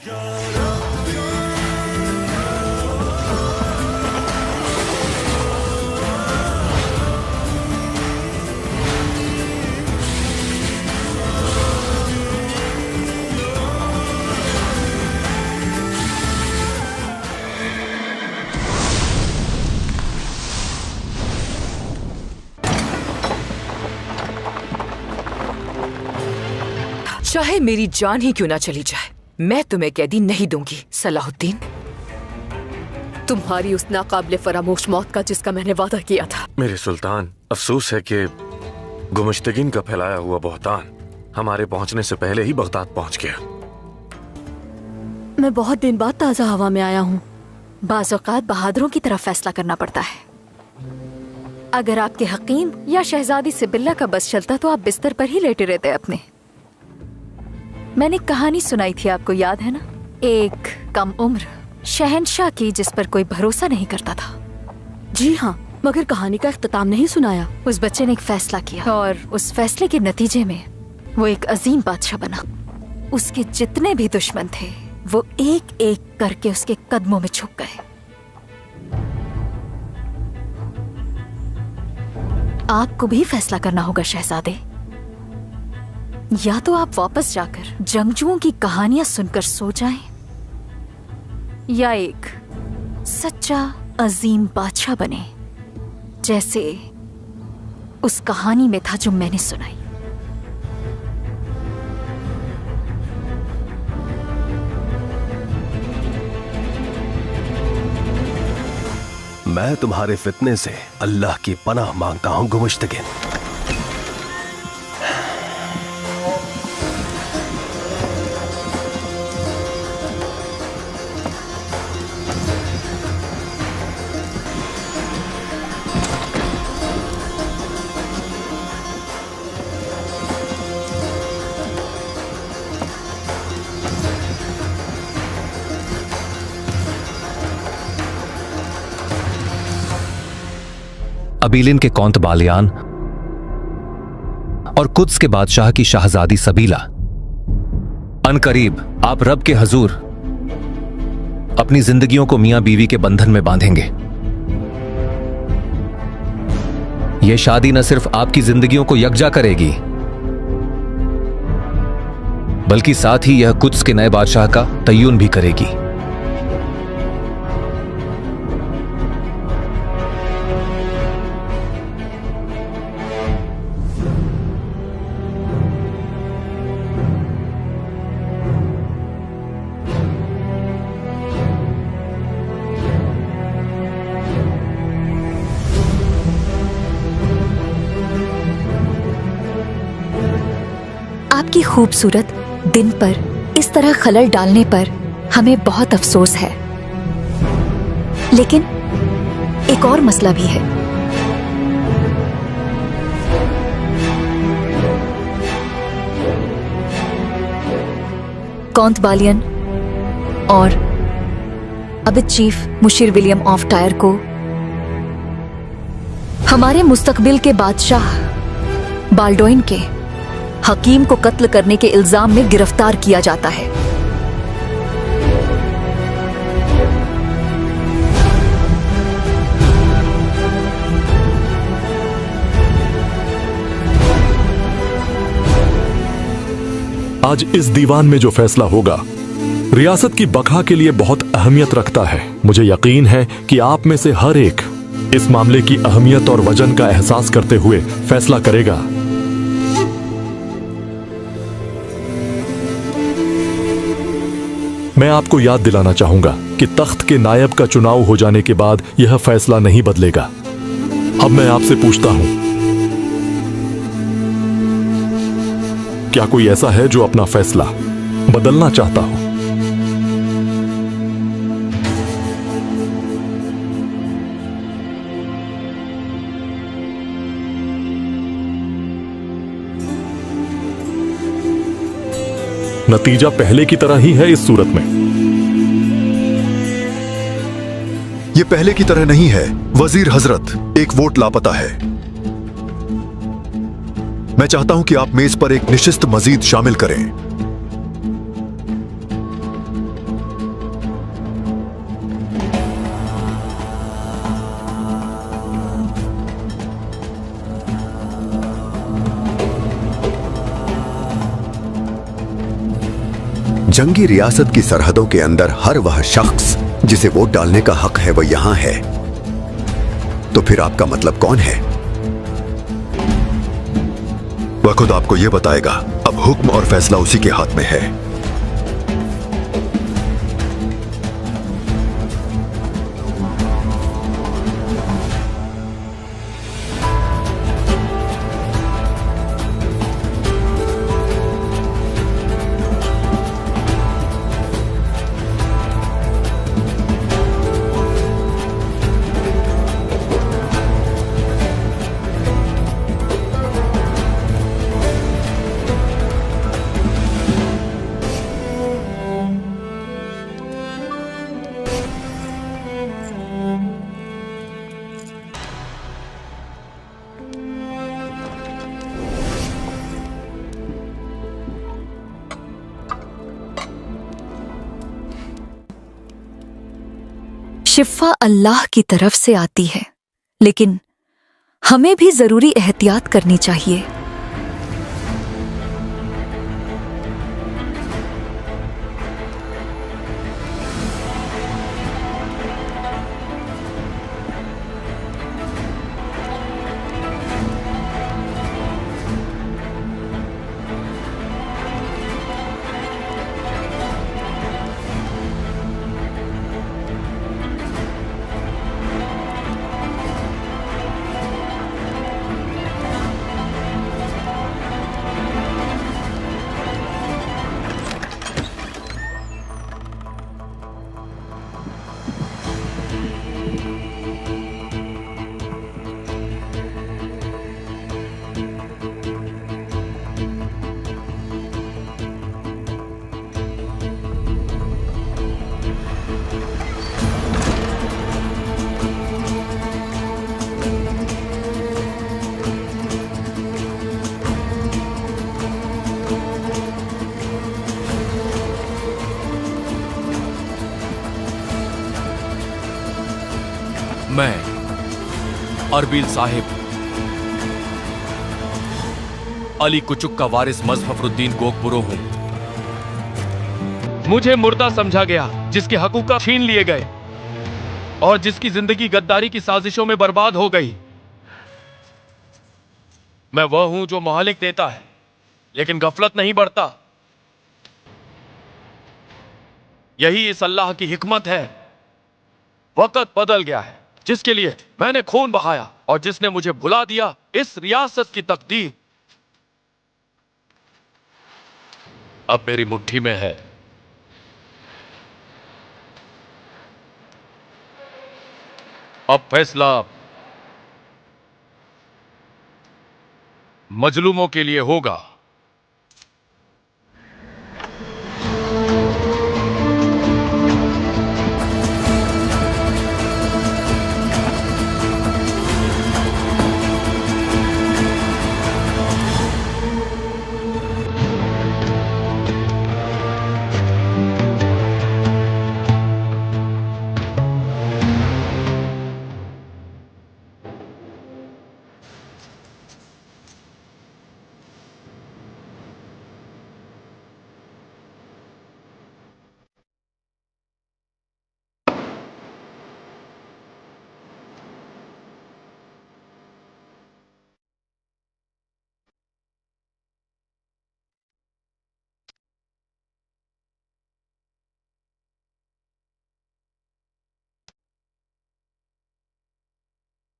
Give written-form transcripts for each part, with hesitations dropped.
चाहे मेरी जान ही क्यों ना चली जाए, मैं तुम्हें कैदी नहीं दूंगी सलाहुद्दीन। तुम्हारी उस नाकाबिले फरामोश मौत का जिसका मैंने वादा किया था। मेरे सुल्तान, अफसोस है कि गुमश्तगीन का फैलाया हुआ बहतान हमारे पहुंचने से पहले ही बगदाद पहुंच गया। मैं बहुत दिन बाद ताज़ा हवा में आया हूँ। बाज़ औक़ात बहादुरों की तरफ फैसला करना पड़ता है। अगर आपके हकीम या शहजादी सिबिल्ला का बस चलता तो आप बिस्तर पर ही लेटे रहते अपने। मैंने कहानी सुनाई थी, आपको याद है ना? एक कम उम्र शहंशाह की जिस पर कोई भरोसा नहीं करता था। जी हाँ, मगर कहानी का इख्तिताम नहीं सुनाया। उस बच्चे ने एक फैसला किया और उस फैसले के नतीजे में वो एक अजीम बादशाह बना। उसके जितने भी दुश्मन थे वो एक एक करके उसके कदमों में झुक गए। आपको भी फैसला करना होगा शहजादे। या तो आप वापस जाकर जंगजुओं की कहानियां सुनकर सो जाएं, या एक सच्चा अजीम बादशाह बने जैसे उस कहानी में था जो मैंने सुनाई। मैं तुम्हारे फितने से अल्लाह की पनाह मांगता हूं गुमश्तगीन। अबीलिन के कौंत बालियान और कुद्स के बादशाह की शहजादी सबीला अनकरीब आप रब के हजूर अपनी जिंदगियों को मियां बीवी के बंधन में बांधेंगे। यह शादी न सिर्फ आपकी जिंदगियों को यकजा करेगी बल्कि साथ ही यह कुद्स के नए बादशाह का तय्युन भी करेगी। आपकी खूबसूरत दिन पर इस तरह खलल डालने पर हमें बहुत अफसोस है, लेकिन एक और मसला भी है। कौंत बालियन और अबिद चीफ मुशीर विलियम ऑफ टायर को हमारे मुस्तकबिल के बादशाह बाल्डोइन के हकीम को कत्ल करने के इल्जाम में गिरफ्तार किया जाता है। आज इस दीवान में जो फैसला होगा रियासत की बका के लिए बहुत अहमियत रखता है। मुझे यकीन है कि आप में से हर एक इस मामले की अहमियत और वजन का एहसास करते हुए फैसला करेगा। मैं आपको याद दिलाना चाहूंगा कि तख्त के नायब का चुनाव हो जाने के बाद यह फैसला नहीं बदलेगा। अब मैं आपसे पूछता हूं, क्या कोई ऐसा है जो अपना फैसला बदलना चाहता हो? नतीजा पहले की तरह ही है इस सूरत में। ये पहले की तरह नहीं है वजीर हजरत, एक वोट लापता है। मैं चाहता हूं कि आप मेज पर एक निशिस्त मजीद शामिल करें। जंगी रियासत की सरहदों के अंदर हर वह शख्स जिसे वोट डालने का हक है वो यहां है, तो फिर आपका मतलब कौन है? वह खुद आपको यह बताएगा। अब हुक्म और फैसला उसी के हाथ में है। शिफा अल्लाह की तरफ से आती है, लेकिन हमें भी जरूरी एहतियात करनी चाहिए। मैं अरबिल साहिब अली कुचुक का वारिस मजफरुद्दीन गोकपुरो हूं। मुझे मुर्दा समझा गया, जिसके हकूक छीन लिए गए और जिसकी जिंदगी गद्दारी की साजिशों में बर्बाद हो गई। मैं वह हूं जो मोहलिक देता है लेकिन गफलत नहीं बढ़ता। यही इस अल्लाह की हिकमत है। वक्त बदल गया है, जिसके लिए मैंने खून बहाया और जिसने मुझे भुला दिया। इस रियासत की तकदीर अब मेरी मुट्ठी में है। अब फैसला मजलूमों के लिए होगा।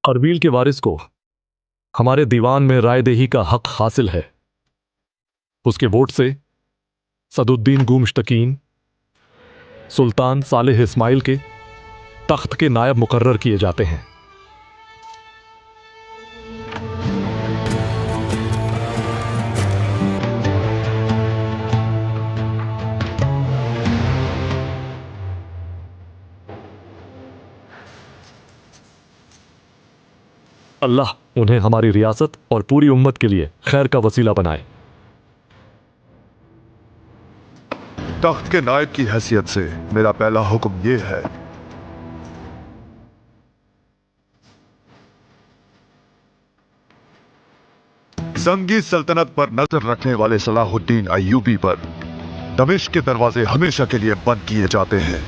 अरबील के वारिस को हमारे दीवान में राय दही का हक हासिल है। उसके वोट से सदुद्दीन गुमश्तकीन सुल्तान सालेह इस्माइल के तख्त के नायब मुकर्रर किए जाते हैं। अल्लाह उन्हें हमारी रियासत और पूरी उम्मत के लिए खैर का वसीला बनाए। तख्त के नायब की हैसियत से मेरा पहला हुक्म यह है, संगी सल्तनत पर नजर रखने वाले सलाहुद्दीन अय्यूबी पर दमिश्क के दरवाजे हमेशा के लिए बंद किए जाते हैं।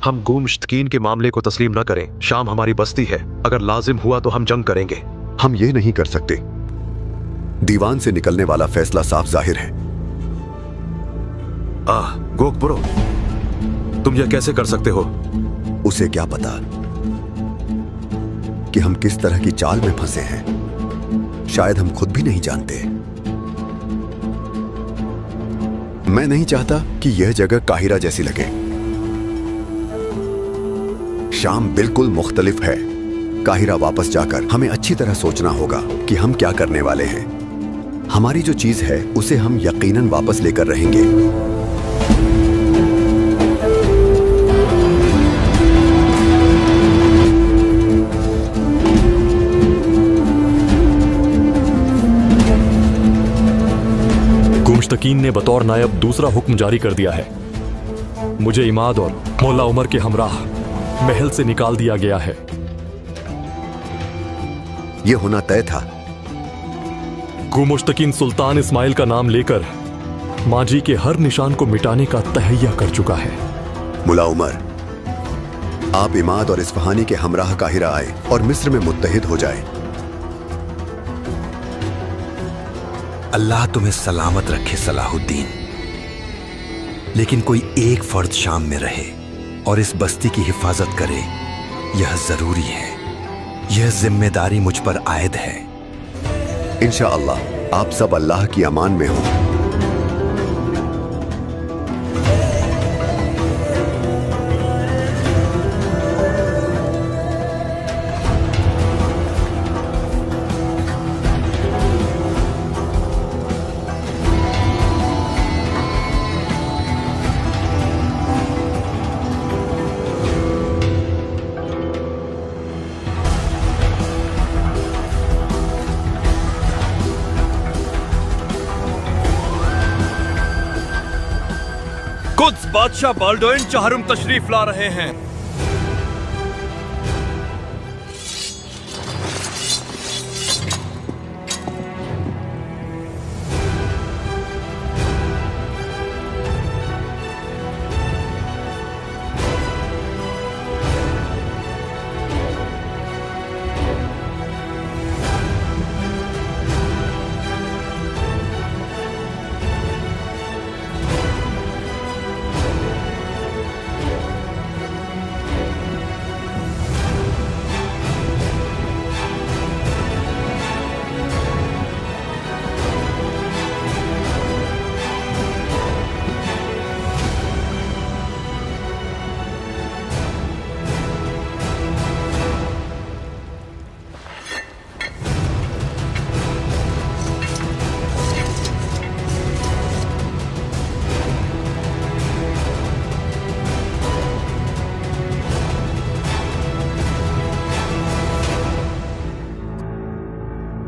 हम गुमश्तकीन के मामले को तस्लीम न करें। शाम हमारी बस्ती है, अगर लाजिम हुआ तो हम जंग करेंगे। हम ये नहीं कर सकते। दीवान से निकलने वाला फैसला साफ जाहिर है। गोकपुरो, तुम यह कैसे कर सकते हो? उसे क्या पता कि हम किस तरह की चाल में फंसे हैं। शायद हम खुद भी नहीं जानते। मैं नहीं चाहता कि यह जगह काहिरा जैसी लगे। शाम बिल्कुल मुख्तलिफ है। काहिरा वापस जाकर हमें अच्छी तरह सोचना होगा कि हम क्या करने वाले हैं। हमारी जो चीज है उसे हम यकीनन वापस लेकर रहेंगे। गुमश्तकीन ने बतौर नायब दूसरा हुक्म जारी कर दिया है। मुझे इमाद और मौला उमर के हमराह महल से निकाल दिया गया है। यह होना तय था। गुमुश्तकीन सुल्तान इस्माइल का नाम लेकर माजी के हर निशान को मिटाने का तहैया कर चुका है। मुला उमर, आप इमाद और इस्फहानी के हमराह काहिरा आए और मिस्र में मुत्तहिद हो जाए। अल्लाह तुम्हें सलामत रखे सलाहुद्दीन। लेकिन कोई एक फर्द शाम में रहे और इस बस्ती की हिफाजत करे, यह जरूरी है। यह जिम्मेदारी मुझ पर आयद है। इंशाअल्लाह आप सब अल्लाह की अमान में हो। कुद्स बादशाह बाल्डोइन चाहरुम तशरीफ ला रहे हैं।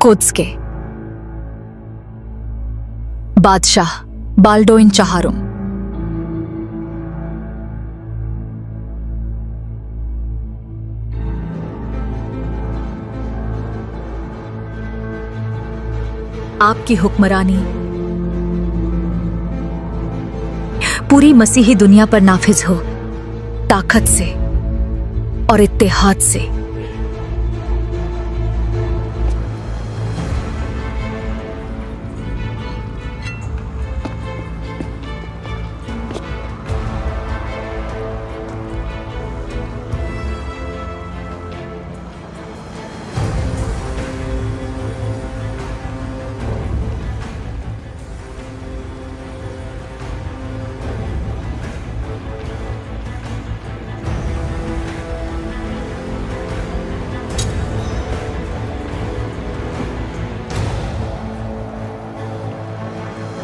कुद्स के बादशाह बाल्डोइन चाहरुम। आपकी हुक्मरानी पूरी मसीही दुनिया पर नाफिज हो, ताकत से और इत्तेहाद से।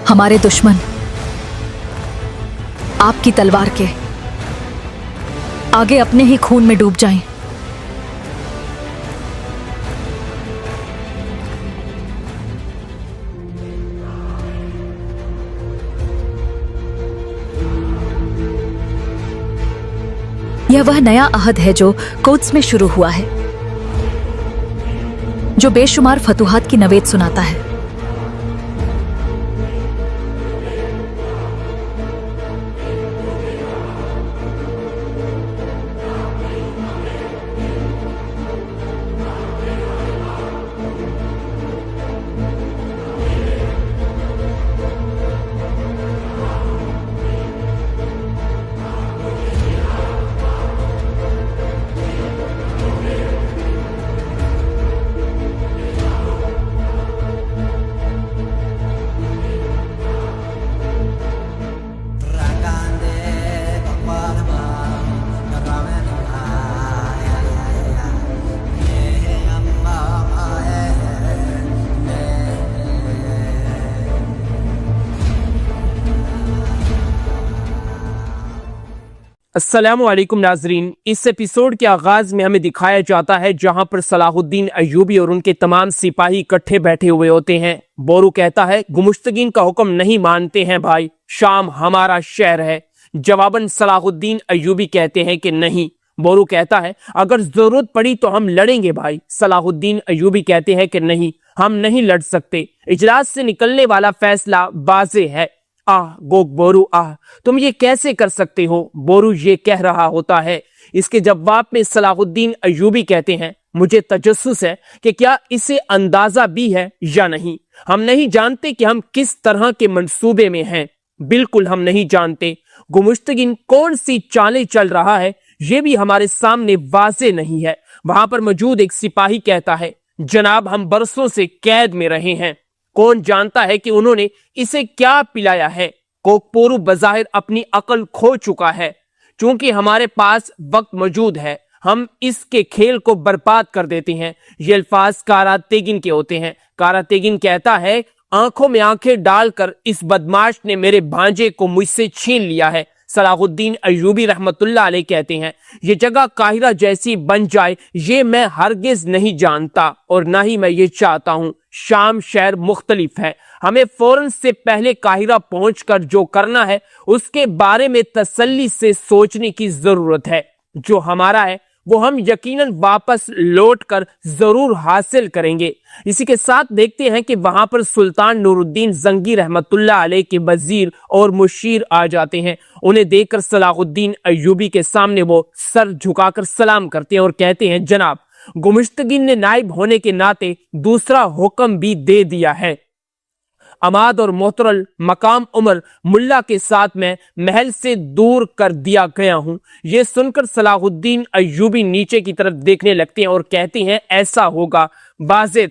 हमारे दुश्मन आपकी तलवार के आगे अपने ही खून में डूब जाएं। यह वह नया अहद है जो कोद्स में शुरू हुआ है, जो बेशुमार फतूहात की नवेद सुनाता है। अस्सलामु अलैकुम नाजरीन, इस एपिसोड के आगाज में हमें दिखाया जाता है जहां पर सलाहुद्दीन अय्यूबी और उनके तमाम सिपाही इकट्ठे बैठे हुए होते हैं। बोरू कहता है गुमुश्तगीन का हुक्म नहीं मानते हैं भाई, शाम हमारा शहर है। जवाबन सलाहुद्दीन अय्यूबी कहते हैं कि नहीं। बोरू कहता है अगर जरूरत पड़ी तो हम लड़ेंगे भाई। सलाहुद्दीन अय्यूबी कहते हैं कि नहीं, हम नहीं लड़ सकते। इजलास से निकलने वाला फैसला वाज़े है। आह गोग बोरू आह, तुम ये कैसे कर सकते हो? बोरू ये कह रहा होता है। इसके जवाब में सलाहुद्दीन अय्यूबी कहते हैं मुझे तजस्सुस है कि क्या इसे अंदाजा भी है या नहीं। हम नहीं जानते कि हम किस तरह के मंसूबे में हैं, बिल्कुल हम नहीं जानते। गुमुश्तगिन कौन सी चालें चल रहा है ये भी हमारे सामने वाज़े नहीं है। वहां पर मौजूद एक सिपाही कहता है जनाब हम बरसों से कैद में रहे हैं, कौन जानता है कि उन्होंने इसे क्या पिलाया है। कोकपोरू बज़ाहिर अपनी अकल खो चुका है। चूंकि हमारे पास वक्त मौजूद है हम इसके खेल को बर्बाद कर देते हैं। ये अल्फाज कारातेगिन के होते हैं। कारातेगिन कहता है आंखों में आंखें डालकर इस बदमाश ने मेरे भांजे को मुझसे छीन लिया है। सलाहुद्दीन अय्यूबी रहमतुल्लाह अलैह कहते हैं ये जगह काहिरा जैसी बन जाए ये मैं हरगिज नहीं जानता और ना ही मैं ये चाहता हूँ। शाम शहर मुख्तलिफ है, हमें फौरन से पहले काहिरा पहुंचकर जो करना है उसके बारे में तसल्ली से सोचने की जरूरत है। जो हमारा है वो हम यकीनन वापस लौटकर जरूर हासिल करेंगे। इसी के साथ देखते हैं कि वहां पर सुल्तान नूरुद्दीन जंगी रहमतुल्लाह अलैह के वजीर और मुशीर आ जाते हैं। उन्हें देखकर सलाहुद्दीन अय्यूबी के सामने वो सर झुकाकर सलाम करते हैं और कहते हैं जनाब गुमुश्तगीन ने नाइब होने के नाते दूसरा हुक्म भी दे दिया है। अमाद और मोहतरल मकाम उमर मुल्ला के साथ मैं महल से दूर कर दिया गया हूं। यह सुनकर सलाहुद्दीन अय्यूबी नीचे की तरफ देखने लगते हैं और कहते हैं ऐसा होगा, वाज़े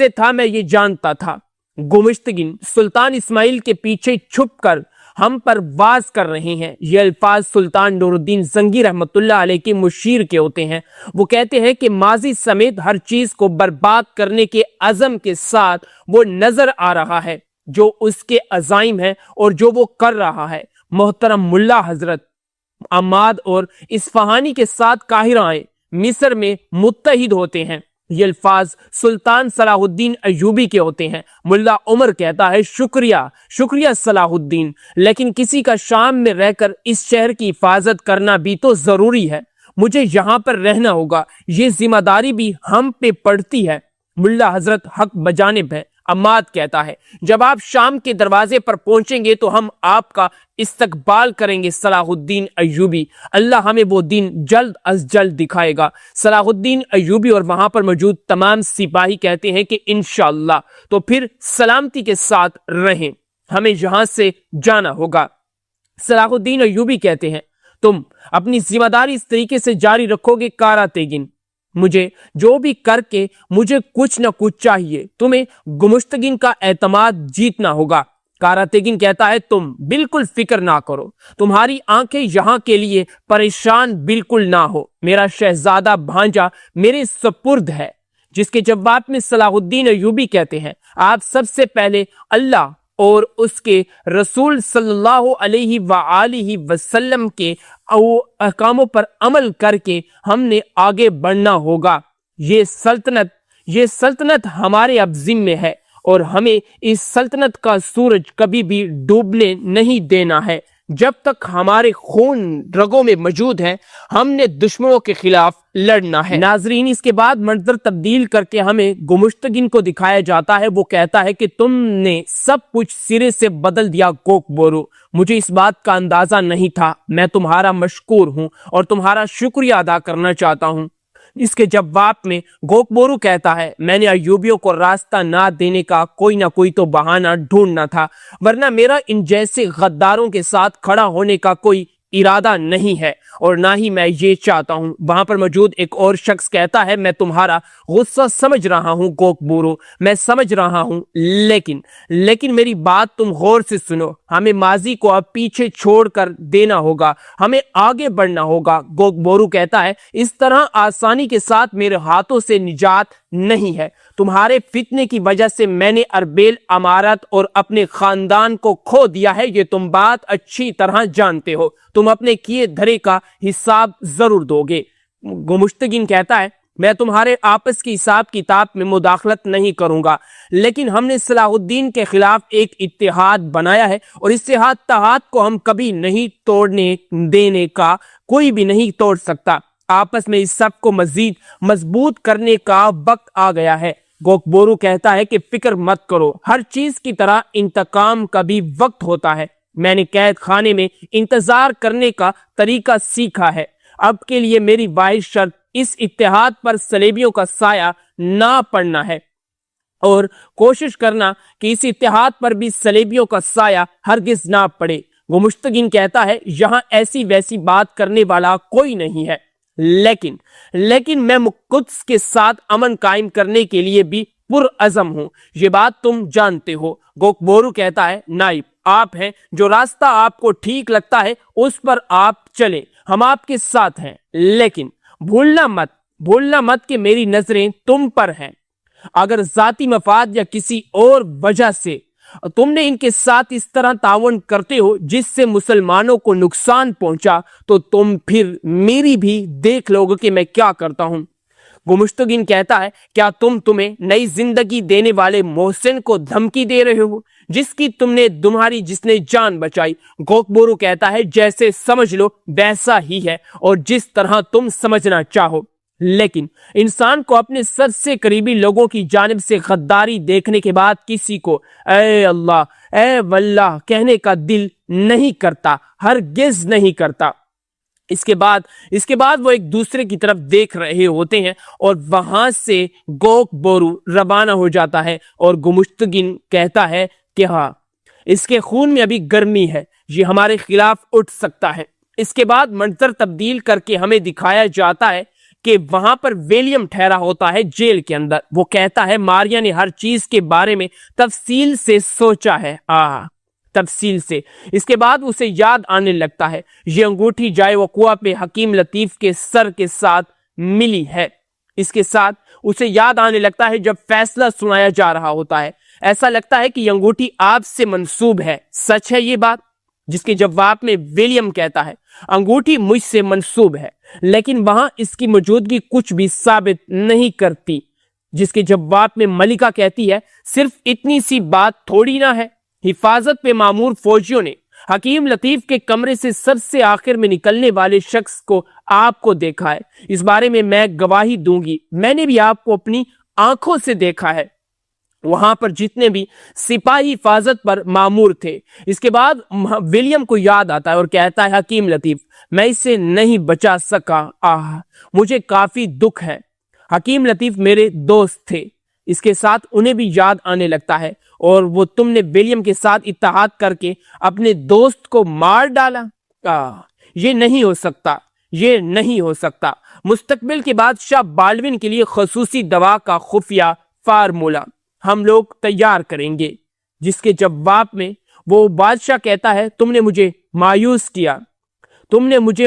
था, मैं ये जानता था। गुमुश्तगीन सुल्तान इस्माइल के पीछे छुपकर हम पर वाज कर रहे हैं। ये अल्फाज सुल्तान नूरुद्दीन जंगी रहमतुल्लाह अलैह के मुशीर के होते हैं। वो कहते हैं कि माजी समेत हर चीज को बर्बाद करने के अज़म के साथ वो नजर आ रहा है जो उसके अज़ाइम है और जो वो कर रहा है। मोहतरम मुल्ला हजरत अमाद और इस्फहानी के साथ काहिरा आए मिस्र में मुत्तहिद होते हैं। ये अल्फाज सुल्तान सलाहुद्दीन अय्यूबी के होते हैं। मुल्ला उमर कहता है शुक्रिया सलाहुद्दीन, लेकिन किसी का शाम में रहकर इस शहर की हिफाजत करना भी तो जरूरी है। मुझे यहाँ पर रहना होगा, ये जिम्मेदारी भी हम पे पड़ती है। मुल्ला हजरत हक बजानिब है। अम्माद कहता है जब आप शाम के दरवाजे पर पहुंचेंगे तो हम आपका इस्तकबाल करेंगे सलाहुद्दीन अय्यूबी। अल्लाह हमें वो दिन जल्द अज जल्द दिखाएगा। सलाहुद्दीन अय्यूबी और वहां पर मौजूद तमाम सिपाही कहते हैं कि इंशाअल्लाह, तो फिर सलामती के साथ रहें, हमें यहां से जाना होगा। सलाहुद्दीन अय्यूबी कहते हैं तुम अपनी जिम्मेदारी इस तरीके से जारी रखोगे कारातेगिन, मुझे जो भी करके मुझे कुछ न कुछ चाहिए। तुम्हें गुमुश्तगीन का एतमाद जीतना होगा। कारातेगिन कहता है तुम बिल्कुल फिक्र ना करो, तुम्हारी आंखें यहाँ के लिए परेशान बिल्कुल ना हो। मेरा शहजादा भांजा मेरे सपुर्द है। जिसके जवाब में सलाहुद्दीन अय्यूबी कहते हैं आप सबसे पहले अल्लाह اور اس کے رسول صلی اللہ علیہ وآلہ وسلم کے احکاموں پر عمل کر کے ہم نے آگے بڑھنا ہوگا۔ یہ سلطنت ہمارے اب ذمے ہے اور ہمیں اس سلطنت کا سورج کبھی بھی ڈوبنے نہیں دینا ہے۔ جب تک ہمارے خون رگوں میں موجود ہے ہم نے دشمنوں کے خلاف لڑنا ہے۔ ناظرین، اس کے بعد منظر تبدیل کر کے ہمیں گمشتگین کو دکھایا جاتا ہے۔ وہ کہتا ہے کہ تم نے سب کچھ سرے سے بدل دیا گوک بورو، مجھے اس بات کا اندازہ نہیں تھا، میں تمہارا مشکور ہوں اور تمہارا شکریہ ادا کرنا چاہتا ہوں۔ اس کے جواب میں گوک بورو کہتا ہے میں نے ایوبیوں کو راستہ نہ دینے کا کوئی نہ کوئی تو بہانہ ڈھونڈنا تھا، ورنہ میرا ان جیسے غداروں کے ساتھ کھڑا ہونے کا کوئی ارادہ نہیں ہے اور نہ ہی میں یہ چاہتا ہوں۔ وہاں پر موجود ایک اور شخص کہتا ہے میں تمہارا غصہ سمجھ رہا ہوں گوک بورو، میں سمجھ رہا ہوں، لیکن میری بات تم غور سے سنو، ہمیں ماضی کو اب پیچھے چھوڑ کر دینا ہوگا، ہمیں آگے بڑھنا ہوگا۔ گوک بورو کہتا ہے اس طرح آسانی کے ساتھ میرے ہاتھوں سے نجات نہیں ہے، تمہارے فتنے کی وجہ سے میں نے اربیل امارت اور اپنے خاندان کو کھو دیا ہے، یہ تم بات اچھی طرح جانتے ہو، تم اپنے کیے دھرے کا حساب ضرور دو گے۔ گمشتگین کہتا ہے میں تمہارے آپس کی حساب کتاب میں مداخلت نہیں کروں گا، لیکن ہم نے صلاح الدین کے خلاف ایک اتحاد بنایا ہے اور اس اتحاد کو ہم کبھی نہیں توڑنے دینے کا، کوئی بھی نہیں توڑ سکتا۔ آپس میں اس سب کو مزید مضبوط کرنے کا وقت آ گیا ہے۔ گوک بورو کہتا ہے کہ فکر مت کرو، ہر چیز کی طرح انتقام کا بھی وقت ہوتا ہے، میں نے قید خانے میں انتظار کرنے کا طریقہ سیکھا ہے، اب کے لیے میری واحد شرط اس اتحاد پر صلیبیوں کا سایہ نہ پڑنا ہے اور کوشش کرنا کہ اس اتحاد پر بھی صلیبیوں کا سایہ ہرگز نہ پڑے۔ گمشتگین کہتا ہے یہاں ایسی ویسی بات کرنے والا کوئی نہیں ہے، لیکن میں قدس کے ساتھ امن قائم کرنے کے لیے بھی پرعزم ہوں، یہ بات تم جانتے ہو۔ گوک بورو کہتا ہے نائب آپ ہیں، جو راستہ آپ کو ٹھیک لگتا ہے اس پر آپ چلیں، ہم آپ کے ساتھ ہیں، لیکن بھولنا مت کہ میری نظریں تم پر ہیں، اگر ذاتی مفاد یا کسی اور وجہ سے تم نے ان کے ساتھ اس طرح تعاون کرتے ہو جس سے مسلمانوں کو نقصان پہنچا تو تم پھر میری بھی دیکھ لو گے کہ میں کیا کرتا ہوں۔ گمشتگین کہتا ہے کیا تمہیں نئی زندگی دینے والے محسن کو دھمکی دے رہے ہو جس نے جان بچائی؟ گوک بورو کہتا ہے جیسے سمجھ لو ویسا ہی ہے اور جس طرح تم سمجھنا چاہو، لیکن انسان کو اپنے سب سے قریبی لوگوں کی جانب سے غداری دیکھنے کے بعد کسی کو اے اللہ اے واللہ کہنے کا دل نہیں کرتا، ہرگز نہیں کرتا۔ اس کے بعد وہ ایک دوسرے کی طرف دیکھ رہے ہوتے ہیں اور وہاں سے گوک بورو روانہ ہو جاتا ہے اور گمشتگین کہتا ہے کہ ہاں اس کے خون میں ابھی گرمی ہے، یہ ہمارے خلاف اٹھ سکتا ہے۔ اس کے بعد منظر تبدیل کر کے ہمیں دکھایا جاتا ہے کہ وہاں پر ویلیم ٹھہرا ہوتا ہے جیل کے اندر۔ وہ کہتا ہے ماریا نے ہر چیز کے بارے میں تفصیل سے سوچا ہے، تفصیل سے۔ اس کے بعد اسے یاد آنے لگتا ہے یہ انگوٹھی جائے وقوع پہ حکیم لطیف کے سر کے ساتھ ملی ہے۔ اس کے ساتھ اسے یاد آنے لگتا ہے جب فیصلہ سنایا جا رہا ہوتا ہے، ایسا لگتا ہے کہ یہ انگوٹھی آپ سے منسوب ہے، سچ ہے یہ بات؟ جس کے جواب میں ویلیم کہتا ہے انگوٹھی مجھ سے منسوب ہے، لیکن وہاں اس کی موجودگی کچھ بھی ثابت نہیں کرتی۔ جس کے جواب میں ملکہ کہتی ہے صرف اتنی سی بات تھوڑی نہ ہے، حفاظت پہ مامور فوجیوں نے حکیم لطیف کے کمرے سے سب سے آخر میں نکلنے والے شخص کو آپ کو دیکھا ہے، اس بارے میں میں گواہی دوں گی، میں نے بھی آپ کو اپنی آنکھوں سے دیکھا ہے۔ وہاں پر جتنے بھی سپاہی حفاظت پر مامور تھے۔ اس کے بعد ویلیم کو یاد آتا ہے اور کہتا ہے حکیم لطیف میں اسے نہیں بچا سکا، مجھے کافی دکھ ہے، حکیم لطیف میرے دوست تھے۔ اس کے ساتھ انہیں بھی یاد آنے لگتا ہے اور وہ تم نے ویلیم کے ساتھ اتحاد کر کے اپنے دوست کو مار ڈالا، یہ نہیں ہو سکتا، یہ نہیں ہو سکتا۔ مستقبل کے بادشاہ بالڈون کے لیے خصوصی دوا کا خفیہ فارمولا ہم لوگ تیار کریں گے۔ جس کے جواب میں وہ بادشاہ کہتا ہے تم نے مجھے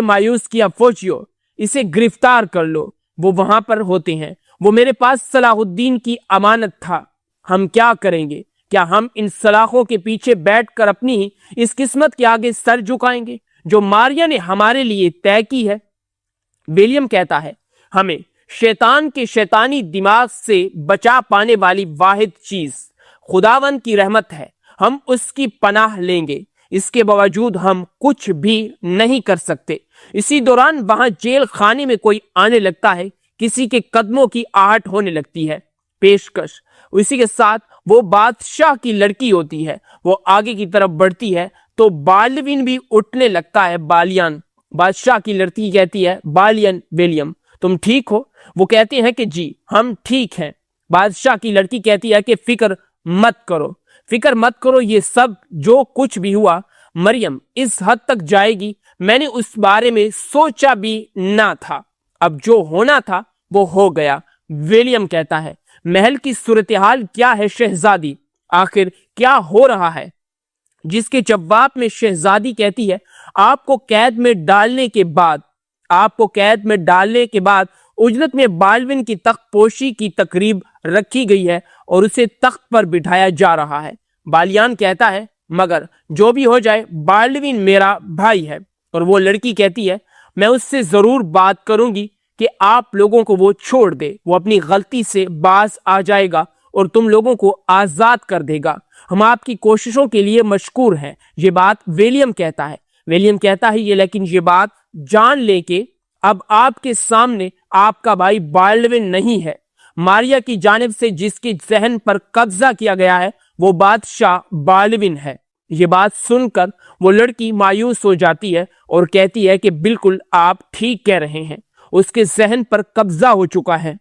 مایوس کیا فوجیو، اسے گرفتار کر لو۔ وہ وہاں پر ہوتے ہیں، وہ میرے پاس صلاح الدین کی امانت تھا، ہم کیا کریں گے؟ क्या हम इन सलाखों के पीछे बैठकर अपनी ही इस किस्मत के आगे सर झुकाएंगे जो मारिया ने हमारे लिए तय की है? विलियम कहता है, हमें शैतान के शैतानी दिमाग से बचा पाने वाली वाहिद चीज खुदावंद की रहमत है। हम उसकी पनाह लेंगे, इसके बावजूद हम कुछ भी नहीं कर सकते। इसी दौरान वहां जेल खाने में कोई आने लगता है, किसी के कदमों की आहट होने लगती है। पेशकश, इसी के साथ वो बादशाह की लड़की होती है। वो आगे की तरफ बढ़ती है तो बालविन भी उठने लगता है। बालियान, बादशाह की लड़की कहती है, बालियन विलियम तुम ठीक हो? वो कहते हैं कि जी हम ठीक हैं। बादशाह की लड़की कहती है कि फिक्र मत करो, फिक्र मत करो, ये सब जो कुछ भी हुआ मरियम इस हद तक जाएगी, मैंने उस बारे में सोचा भी ना था। अब जो होना था वो हो गया। विलियम कहता है, महल की सूरत-ए-हाल क्या है शहजादी? आखिर क्या हो रहा है? जिसके जवाब में शहजादी कहती है, आपको कैद में डालने के बाद उजरत में बालविन की तख्त पोशी की तकरीब रखी गई है और उसे तख्त पर बिठाया जा रहा है। बालियान कहता है, मगर जो भी हो जाए बालविन मेरा भाई है। और वो लड़की कहती है, मैं उससे जरूर बात करूंगी कि आप लोगों को वो छोड़ दे, वो अपनी गलती से बाज आ जाएगा और तुम लोगों को आजाद कर देगा। हम आपकी कोशिशों के लिए मशकूर हैं। ये बात विलियम कहता है। विलियम कहता है, ये लेकिन ये बात जान ले कि अब आपके सामने आपका भाई बाल्डविन नहीं है। मारिया की जानिब से जिसके जहन पर कब्जा किया गया है वो बादशाह बाल्डविन है। ये बात सुनकर वो लड़की मायूस हो जाती है और कहती है कि बिल्कुल आप ठीक कह रहे हैं, उसके जहन पर कब्जा हो चुका है।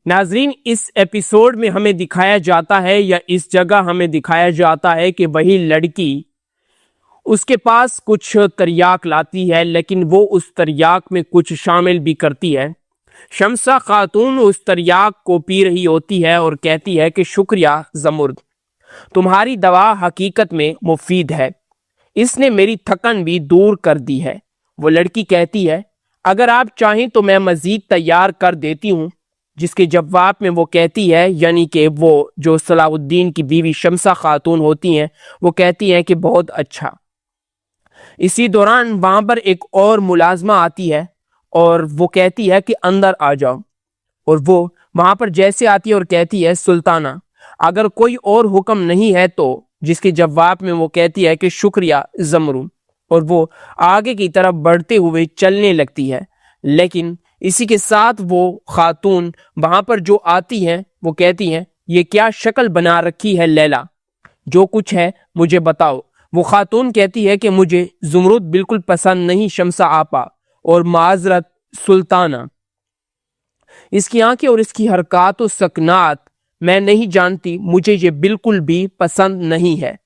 नाजरीन, इस एपिसोड में हमें दिखाया जाता है या इस जगह हमें दिखाया जाता है कि वही लड़की, उसके पास कुछ तरियाक लाती है, लेकिन वो उस तरियाक में कुछ शामिल भी करती है। शमसा खातून उस तरियाक को पी रही होती है और कहती है कि शुक्रिया ज़मुर्द, तुम्हारी दवा हकीकत में मुफीद है, इसने मेरी थकन भी दूर कर दी है। वो लड़की कहती है, अगर आप चाहें तो मैं मजीद तैयार कर देती हूँ। जिसके जवाब में वो कहती है, यानी कि वो जो सलाहुद्दीन की बीवी शमसा खातून होती हैं, वो कहती हैं कि बहुत अच्छा। इसी दौरान वहाँ पर एक और मुलाजमा आती है और वो कहती है कि अंदर आ जाओ। और वो वहाँ पर जैसे आती है और कहती है, सुल्ताना अगर कोई और हुक्म नहीं है तो। जिसके जवाब में वो कहती है कि शुक्रिया ज़मरू। और वो आगे की तरफ बढ़ते हुए चलने लगती है। लेकिन इसी के साथ वो खातून वहां पर जो आती हैं वो कहती हैं, ये क्या शक्ल बना रखी है लैला, जो कुछ है मुझे बताओ। वो खातून कहती है कि मुझे ज़ुमरुद बिल्कुल पसंद नहीं शमसा आपा, और माजरत सुल्ताना, इसकी आंखें और इसकी हरकत और सकनात मैं नहीं जानती, मुझे ये बिल्कुल भी पसंद नहीं है।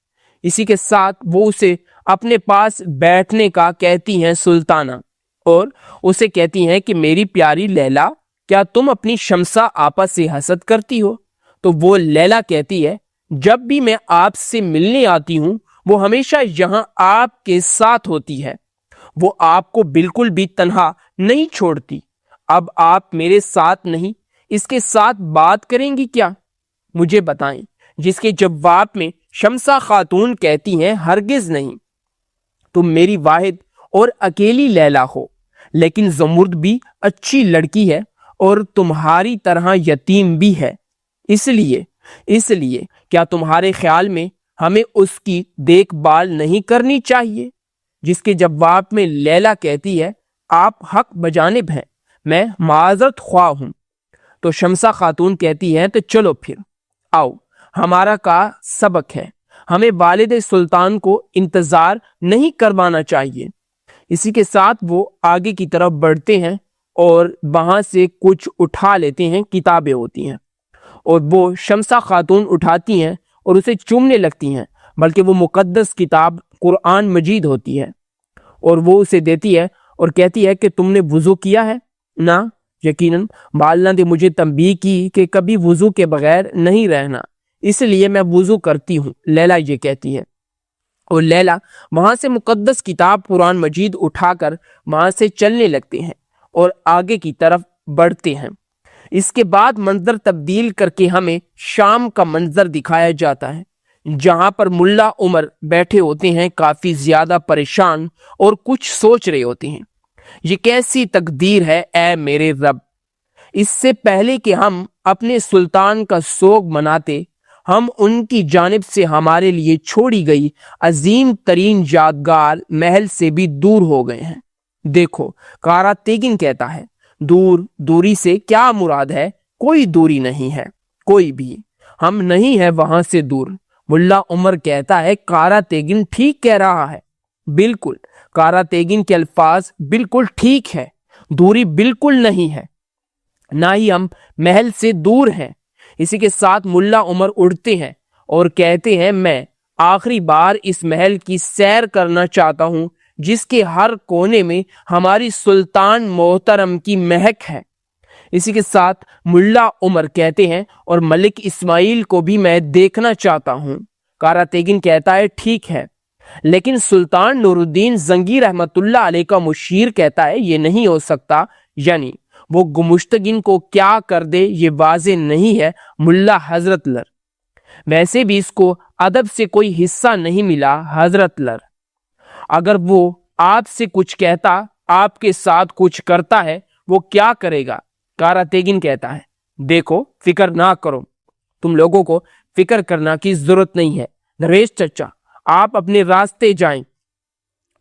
इसी के साथ वो उसे अपने पास बैठने का कहती हैं सुल्ताना, और उसे कहती हैं कि मेरी प्यारी लैला, क्या तुम अपनी शमसा आपा से हसद करती हो? तो वो लैला कहती है, जब भी मैं आपसे मिलने आती हूँ वो हमेशा यहाँ आपके साथ होती है, वो आपको बिल्कुल भी तन्हा नहीं छोड़ती। अब आप मेरे साथ नहीं, इसके साथ बात करेंगी क्या? मुझे बताएं। जिसके जवाब में शमसा खातून कहती हैं, हरगिज नहीं, तुम मेरी वाहिद और अकेली लैला हो, लेकिन ज़मुर्द भी अच्छी लड़की है और तुम्हारी तरह यतीम भी है, इसलिए क्या तुम्हारे ख्याल में हमें उसकी देखभाल नहीं करनी चाहिए? जिसके जवाब में लैला कहती है, आप हक बजानिब हैं, मैं माजरत ख्वाह हूं। तो शमसा खातून कहती है, तो चलो फिर आओ, हमारा का सबक है, हमें वालिद सुल्तान को इंतजार नहीं करवाना चाहिए। اسی کے ساتھ وہ آگے کی طرف بڑھتے ہیں اور وہاں سے کچھ اٹھا لیتے ہیں، کتابیں ہوتی ہیں، اور وہ شمسہ خاتون اٹھاتی ہیں اور اسے چومنے لگتی ہیں، بلکہ وہ مقدس کتاب قرآن مجید ہوتی ہے، اور وہ اسے دیتی ہے اور کہتی ہے کہ تم نے وضو کیا ہے؟ نہ، یقیناً والدہ نے مجھے تنبیہ کی کہ کبھی وضو کے بغیر نہیں رہنا، اس لیے میں وضو کرتی ہوں، لیلا یہ کہتی ہے، اور لیلا وہاں سے مقدس کتاب قرآن مجید اٹھا کر وہاں سے چلنے لگتے ہیں اور آگے کی طرف بڑھتے ہیں۔ اس کے بعد منظر تبدیل کر کے ہمیں شام کا منظر دکھایا جاتا ہے، جہاں پر ملا عمر بیٹھے ہوتے ہیں، کافی زیادہ پریشان اور کچھ سوچ رہے ہوتے ہیں۔ یہ کیسی تقدیر ہے اے میرے رب، اس سے پہلے کہ ہم اپنے سلطان کا سوگ مناتے، ہم ان کی جانب سے ہمارے لیے چھوڑی گئی عظیم ترین یادگار محل سے بھی دور ہو گئے ہیں۔ دیکھو، کارا تیگن کہتا ہے، دوری سے کیا مراد ہے؟ کوئی دوری نہیں ہے، کوئی بھی، ہم نہیں ہیں وہاں سے دور۔ ملا عمر کہتا ہے کارا تیگن ٹھیک کہہ رہا ہے، بالکل، کارا تیگن کے الفاظ بالکل ٹھیک ہے، دوری بالکل نہیں ہے، نہ ہی ہم محل سے دور ہیں۔ اسی کے ساتھ ملا عمر اٹھتے ہیں اور کہتے ہیں میں آخری بار اس محل کی سیر کرنا چاہتا ہوں جس کے ہر کونے میں ہماری سلطان محترم کی مہک ہے۔ اسی کے ساتھ ملا عمر کہتے ہیں اور ملک اسماعیل کو بھی میں دیکھنا چاہتا ہوں۔ کارا تیگن کہتا ہے ٹھیک ہے، لیکن سلطان نور الدین زنگی رحمت اللہ علیہ کا مشیر کہتا ہے یہ نہیں ہو سکتا، یعنی وہ گمشتگین کو کیا کر دے یہ واضح نہیں ہے ملا حضرت لر، ویسے بھی اس کو ادب سے کوئی حصہ نہیں ملا حضرت لر، اگر وہ آپ سے کچھ کہتا، آپ کے ساتھ کچھ کرتا ہے، وہ کیا کرے گا؟ کارا تیگن کہتا ہے دیکھو، فکر نہ کرو، تم لوگوں کو فکر کرنا کی ضرورت نہیں ہے، نریش چچا آپ اپنے راستے جائیں،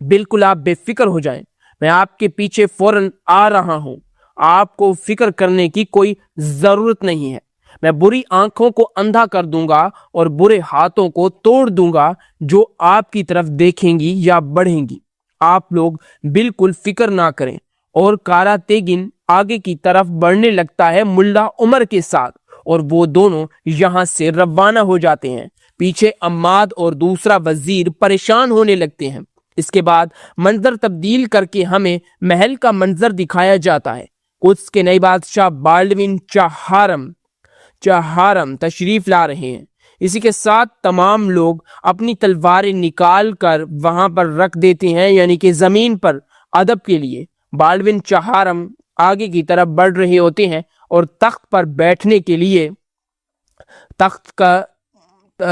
بالکل آپ بے فکر ہو جائیں، میں آپ کے پیچھے فوراً آ رہا ہوں، آپ کو فکر کرنے کی کوئی ضرورت نہیں ہے، میں بری آنکھوں کو اندھا کر دوں گا اور برے ہاتھوں کو توڑ دوں گا جو آپ کی طرف دیکھیں گی یا بڑھیں گی، آپ لوگ بالکل فکر نہ کریں۔ اور کارا تیگن آگے کی طرف بڑھنے لگتا ہے ملا عمر کے ساتھ، اور وہ دونوں یہاں سے روانہ ہو جاتے ہیں۔ پیچھے عماد اور دوسرا وزیر پریشان ہونے لگتے ہیں۔ اس کے بعد منظر تبدیل کر کے ہمیں محل کا منظر دکھایا جاتا ہے۔ قدس کے نئے بادشاہ بالڈوین چہارم تشریف لا رہے ہیں۔ اسی کے ساتھ تمام لوگ اپنی تلواریں نکال کر وہاں پر رکھ دیتے ہیں، یعنی کہ زمین پر ادب کے لیے۔ بالڈوین چہارم آگے کی طرف بڑھ رہے ہوتے ہیں اور تخت پر بیٹھنے کے لیے تخت کا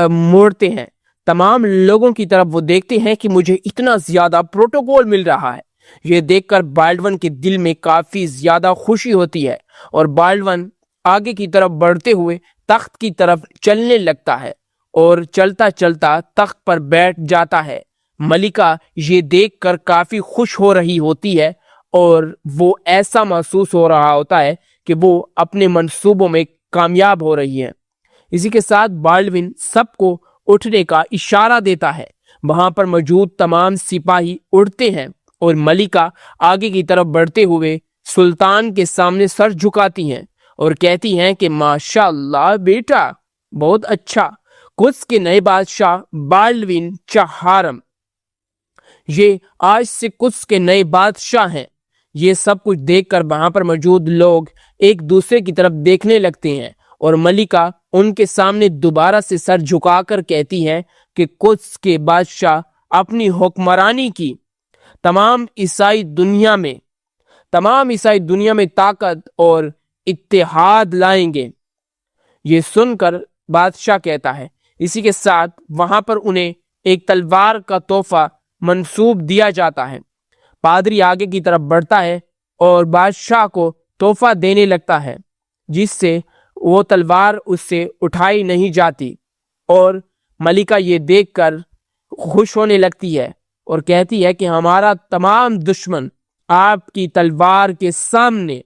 موڑتے ہیں۔ تمام لوگوں کی طرف وہ دیکھتے ہیں کہ مجھے اتنا زیادہ پروٹوکول مل رہا ہے۔ یہ دیکھ کر بالڈون کے دل میں کافی زیادہ خوشی ہوتی ہے اور بالڈون آگے کی طرف بڑھتے ہوئے تخت کی طرف چلنے لگتا ہے اور چلتا چلتا تخت پر بیٹھ جاتا ہے۔ ملکہ یہ دیکھ کر کافی خوش ہو رہی ہوتی ہے اور وہ ایسا محسوس ہو رہا ہوتا ہے کہ وہ اپنے منصوبوں میں کامیاب ہو رہی ہے۔ اسی کے ساتھ بالڈون سب کو اٹھنے کا اشارہ دیتا ہے۔ وہاں پر موجود تمام سپاہی اٹھتے ہیں اور ملکہ آگے کی طرف بڑھتے ہوئے سلطان کے سامنے سر جھکاتی ہیں اور کہتی ہیں کہ ماشاء اللہ بیٹا، بہت اچھا، قدس کے نئے بادشاہ بالڈون چہارم، یہ آج سے قدس کے نئے بادشاہ ہیں۔ یہ سب کچھ دیکھ کر وہاں پر موجود لوگ ایک دوسرے کی طرف دیکھنے لگتے ہیں اور ملکہ ان کے سامنے دوبارہ سے سر جھکا کر کہتی ہے کہ قدس کے بادشاہ اپنی حکمرانی کی تمام عیسائی دنیا میں طاقت اور اتحاد لائیں گے۔ یہ سن کر بادشاہ کہتا ہے، اسی کے ساتھ وہاں پر انہیں ایک تلوار کا تحفہ منسوب دیا جاتا ہے۔ پادری آگے کی طرف بڑھتا ہے اور بادشاہ کو تحفہ دینے لگتا ہے، جس سے وہ تلوار اس سے اٹھائی نہیں جاتی، اور ملکہ یہ دیکھ کر خوش ہونے لگتی ہے اور کہتی ہے کہ ہمارا تمام دشمن آپ کی تلوار کے سامنے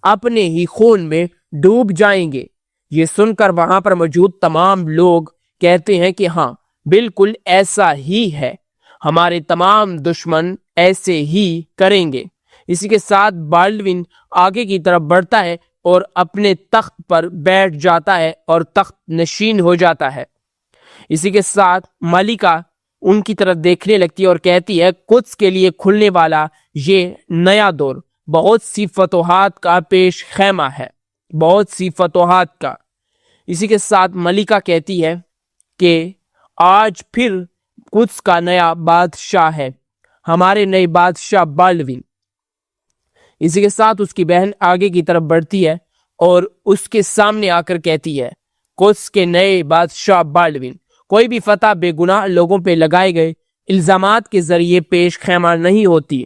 اپنے ہی خون میں ڈوب جائیں گے۔ یہ سن کر وہاں پر موجود تمام لوگ کہتے ہیں کہ ہاں بالکل ایسا ہی ہے، ہمارے تمام دشمن ایسے ہی کریں گے۔ اسی کے ساتھ بالڈوین آگے کی طرف بڑھتا ہے اور اپنے تخت پر بیٹھ جاتا ہے اور تخت نشین ہو جاتا ہے۔ اسی کے ساتھ ملکہ ان کی طرف دیکھنے لگتی ہے اور کہتی ہے قدس کے لیے کھلنے والا یہ نیا دور بہت سی فتوحات کا پیش خیمہ ہے، بہت سی فتوحات کا۔ اسی کے ساتھ ملکہ کہتی ہے کہ آج پھر قدس کا نیا بادشاہ ہے، ہمارے نئے بادشاہ بالڈوین۔ اسی کے ساتھ اس کی بہن آگے کی طرف بڑھتی ہے اور اس کے سامنے آ کر کہتی ہے قدس کے نئے بادشاہ بالڈوین، کوئی بھی فتح بے گناہ لوگوں پہ لگائے گئے الزامات کے ذریعے پیش خیمہ نہیں ہوتی،